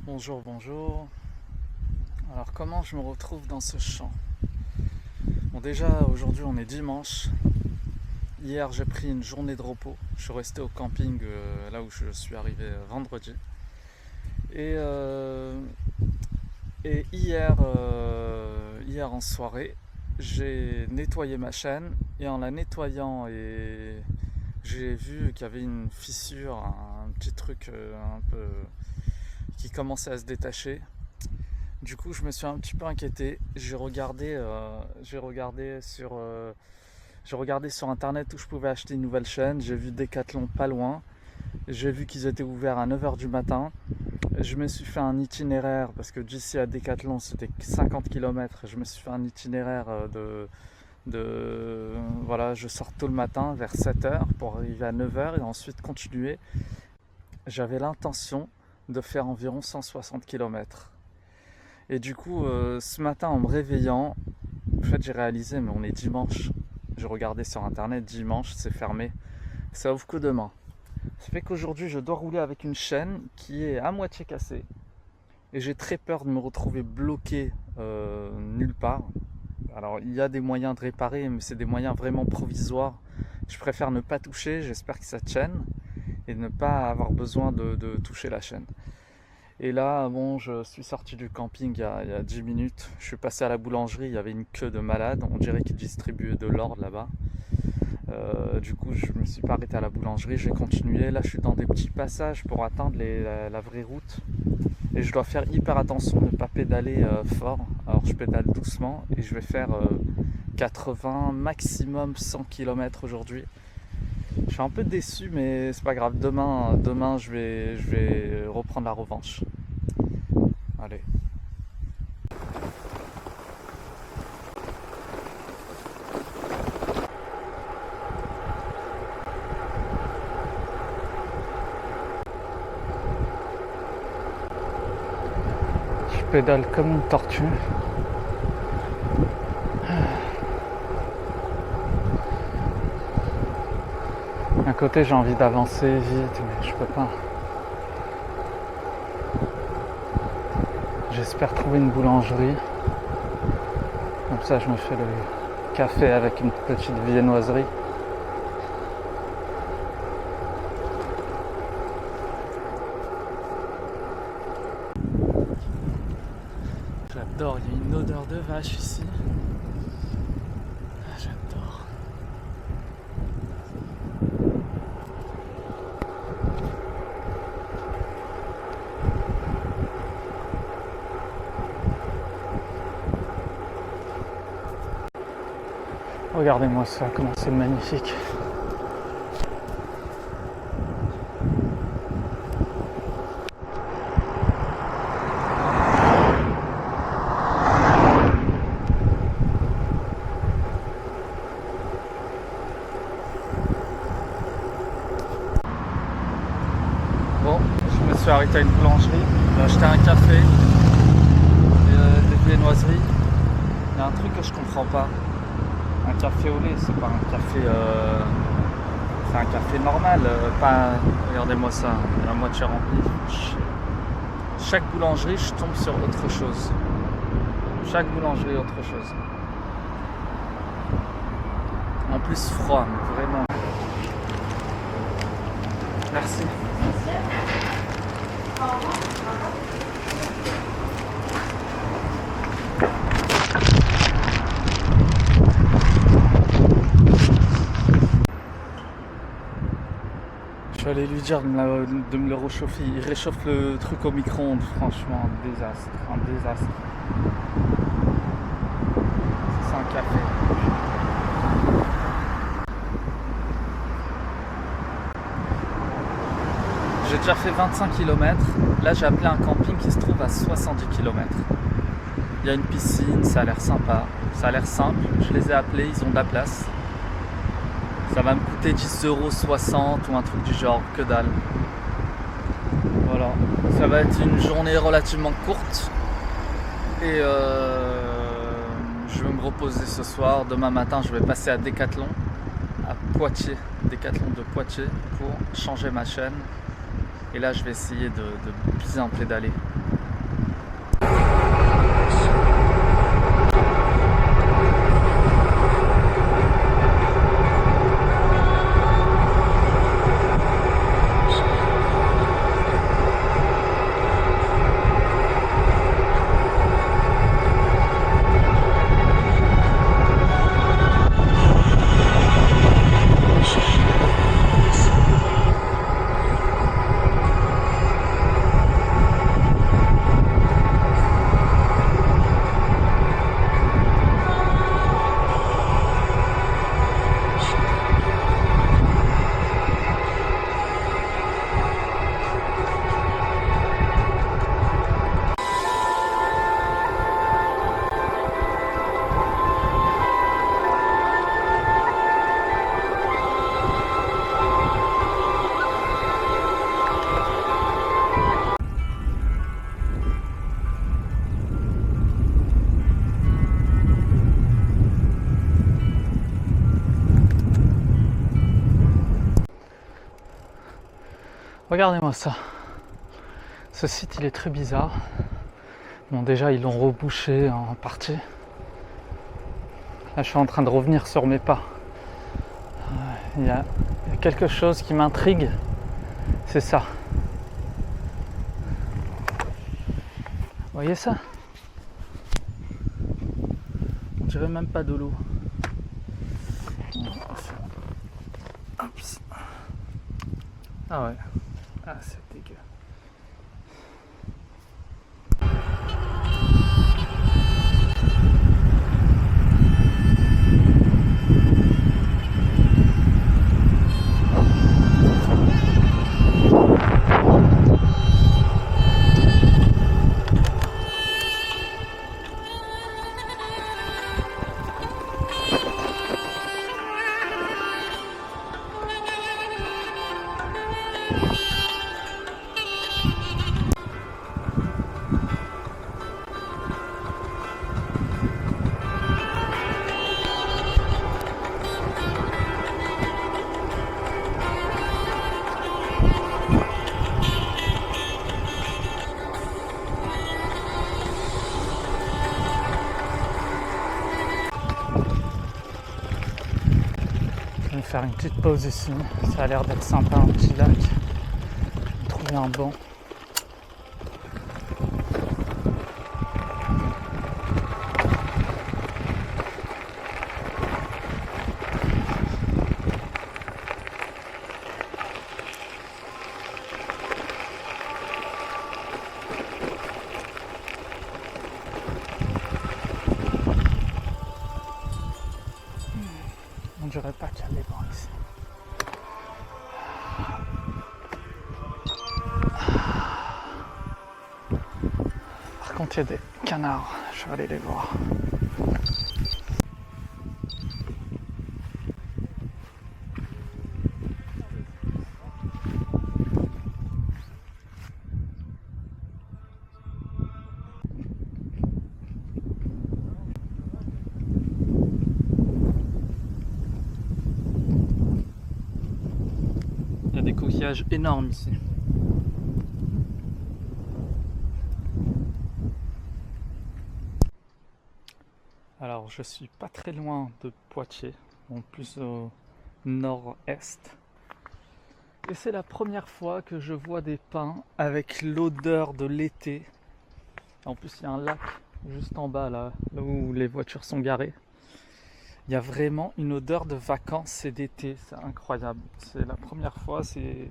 Bonjour, bonjour. Alors comment je me retrouve dans ce champ? Bon, déjà aujourd'hui on est dimanche. Hier j'ai pris une journée de repos. Je suis resté au camping là où je suis arrivé vendredi. Et, euh, et hier en soirée, j'ai nettoyé ma chaîne et en la nettoyant j'ai vu qu'il y avait une fissure, un petit truc un peu qui commençait à se détacher. Du coup, je me suis un petit peu inquiété. J'ai regardé sur internet où je pouvais acheter une nouvelle chaîne. J'ai vu Decathlon pas loin. J'ai vu qu'ils étaient ouverts à 9h du matin. Je me suis fait un itinéraire parce que d'ici à Decathlon c'était 50 km. Je me suis fait un itinéraire voilà, je sors tôt le matin vers 7h pour arriver à 9h et ensuite continuer. J'avais l'intention de faire environ 160 km. Et du coup, ce matin en me réveillant, en fait j'ai réalisé, mais on est dimanche. Je regardais sur internet, dimanche c'est fermé. Ça ouvre que demain. Ça fait qu'aujourd'hui je dois rouler avec une chaîne qui est à moitié cassée. Et j'ai très peur de me retrouver bloqué nulle part. Alors il y a des moyens de réparer, mais c'est des moyens vraiment provisoires. Je préfère ne pas toucher, j'espère que ça tienne. Et ne pas avoir besoin de toucher la chaîne. Et là, bon, je suis sorti du camping il y a 10 minutes. Je suis passé à la boulangerie, il y avait une queue de malades. On dirait qu'ils distribuaient de l'or là-bas. Du coup, je me suis pas arrêté à la boulangerie, j'ai continué. Là, je suis dans des petits passages pour atteindre la vraie route. Et je dois faire hyper attention de ne pas pédaler fort. Alors, je pédale doucement et je vais faire 80, maximum 100 km aujourd'hui. Je suis un peu déçu, mais c'est pas grave. Demain je vais reprendre la revanche. Allez. Je pédale comme une tortue. D'un côté, j'ai envie d'avancer vite, mais je peux pas. J'espère trouver une boulangerie. Comme ça, je me fais le café avec une petite viennoiserie. J'adore, il y a une odeur de vache ici. J'adore. Regardez-moi ça, comment c'est magnifique. Bon, je me suis arrêté à une boulangerie, j'ai acheté un café, des viennoiseries. Il y a un truc que je comprends pas. Un café au lait, c'est pas un café. C'est un café normal, pas. Regardez-moi ça, à moitié rempli. Chaque boulangerie, je tombe sur autre chose. Chaque boulangerie, autre chose. En plus froid, mais vraiment. Merci. Je vais aller lui dire de me le réchauffer. Il réchauffe le truc au micro-ondes. Franchement, un désastre. Un désastre. C'est un café. J'ai déjà fait 25 km. Là, j'ai appelé un camping qui se trouve à 70 km. Il y a une piscine, ça a l'air sympa. Ça a l'air simple. Je les ai appelés, ils ont de la place. Ça va me coûter 10,60 € ou un truc du genre, que dalle. Voilà, ça va être une journée relativement courte. Et je vais me reposer ce soir. Demain matin, je vais passer à Decathlon, à Poitiers, Decathlon de Poitiers, pour changer ma chaîne. Et là, je vais essayer de bien pédaler. Regardez-moi ça. Ce site il est très bizarre. Bon déjà ils l'ont rebouché en partie. Là je suis en train de revenir sur mes pas. Il y a quelque chose qui m'intrigue. C'est ça. Vous voyez ça? On dirait même pas de l'eau. Ah ouais. Ah c'est dégueu. Je vais faire une petite pause ici. Ça a l'air d'être sympa, un petit lac. Je vais trouver un banc. On dirait pas qu'il y a des bancs ici. Par contre, il y a des canards. Je vais aller les voir. Il y a des coquillages énormes ici. Alors je suis pas très loin de Poitiers, en plus au nord-est. Et c'est la première fois que je vois des pins avec l'odeur de l'été. En plus il y a un lac juste en bas là où les voitures sont garées. Il y a vraiment une odeur de vacances et d'été, c'est incroyable. C'est la première fois, c'est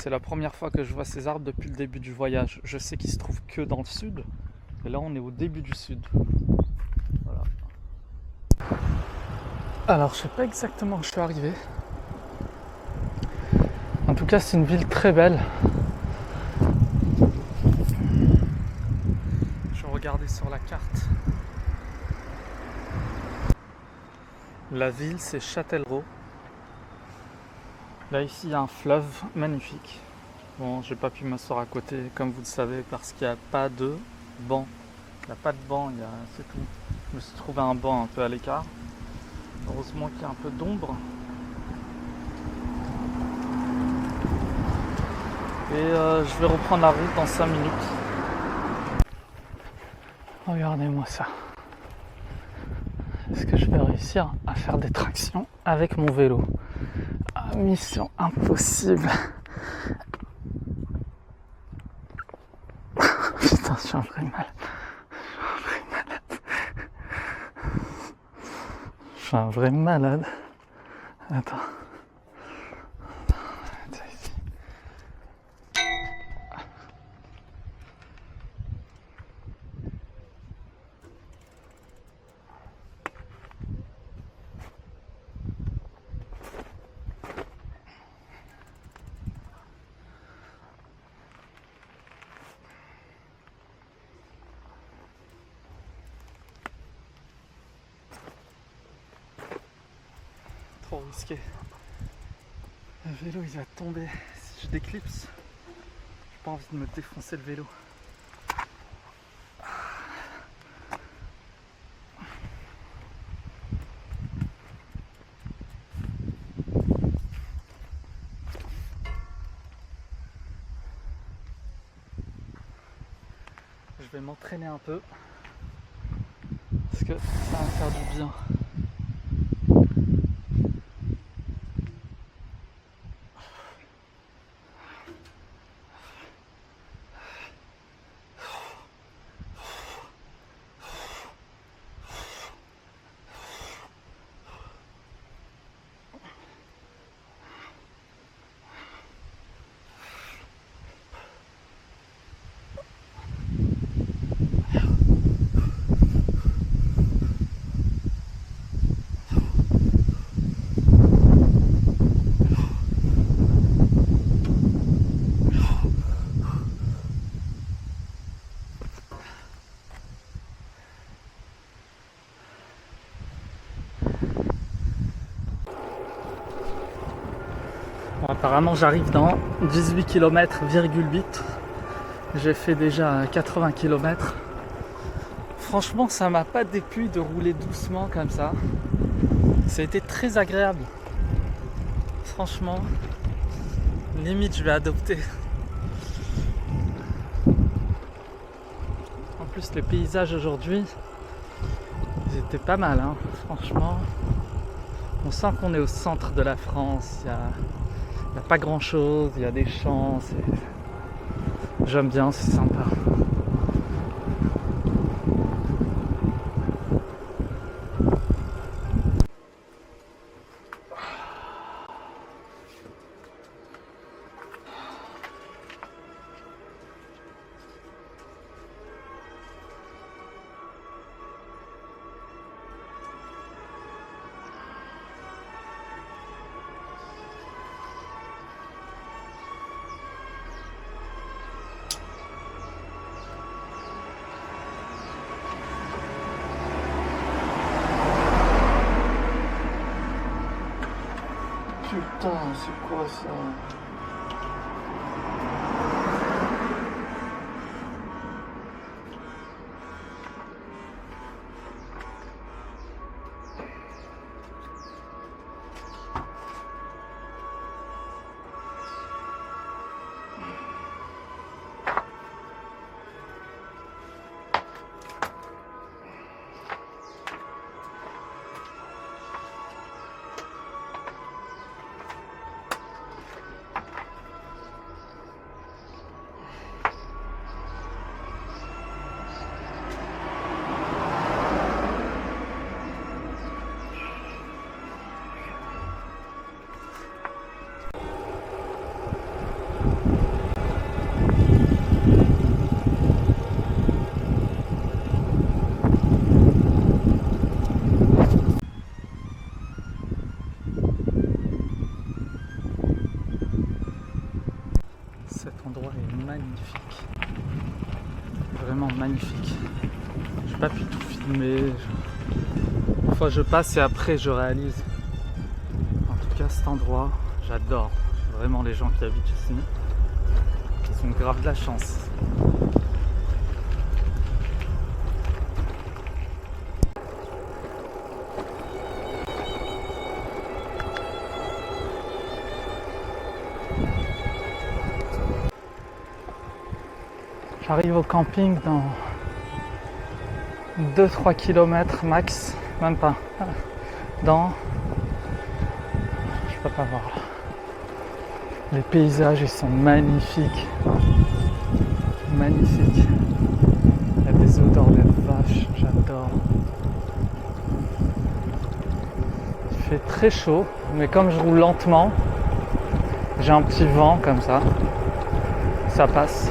la première fois que je vois ces arbres depuis le début du voyage. Je sais qu'ils se trouvent que dans le sud, et là on est au début du sud. Voilà. Alors je sais pas exactement où je suis arrivé. En tout cas c'est une ville très belle. Je regardais sur la carte. La ville c'est Châtellerault. Là ici il y a un fleuve magnifique. Bon, j'ai pas pu m'asseoir à côté comme vous le savez parce qu'il n'y a pas de banc. Il n'y a pas de banc, c'est tout. Je me suis trouvé un banc un peu à l'écart. Heureusement qu'il y a un peu d'ombre. Et je vais reprendre la route dans 5 minutes. Regardez-moi ça. Est-ce que je vais réussir à faire des tractions avec mon vélo? Ah, mission impossible. Putain, je suis un vrai malade. Je suis un vrai malade. Attends. Trop risqué. Le vélo il va tomber. Si je déclipse, j'ai pas envie de me défoncer le vélo. vais m'entraîner un peu parce que ça va me faire du bien. Bon, apparemment j'arrive dans 18 km,8. J'ai fait déjà 80 km. Franchement ça m'a pas déplu de rouler doucement comme ça. Ça a été très agréable. Franchement, limite je vais adopter. En plus les paysages aujourd'hui, ils étaient pas mal hein. Franchement, on sent qu'on est au centre de la France. Il n'y a pas grand chose, il y a des champs, j'aime bien, c'est sympa. Putain, c'est quoi ça? Cet endroit est magnifique, vraiment magnifique. J'ai pas pu tout filmer. Une fois je passe et après je réalise. En tout cas cet endroit, j'adore. Vraiment les gens qui habitent ici, ils ont grave de la chance. J'arrive au camping dans 2-3 km max, même pas. Je peux pas voir là. Les paysages ils sont magnifiques. Magnifiques. Il y a des odeurs de vaches, j'adore. Il fait très chaud, mais comme je roule lentement, j'ai un petit vent comme ça passe.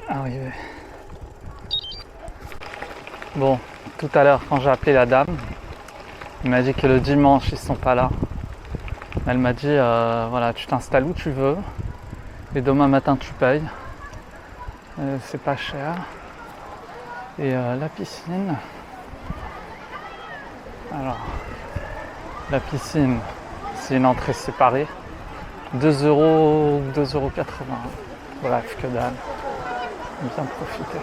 Arrivé. Bon, tout à l'heure quand j'ai appelé la dame, elle m'a dit que le dimanche ils sont pas là. Elle m'a dit voilà, tu t'installes où tu veux et demain matin tu payes. C'est pas cher. Et la piscine, alors la piscine, c'est une entrée séparée, 2 €, 2,80 €. Bref, que dalle, bien profiter.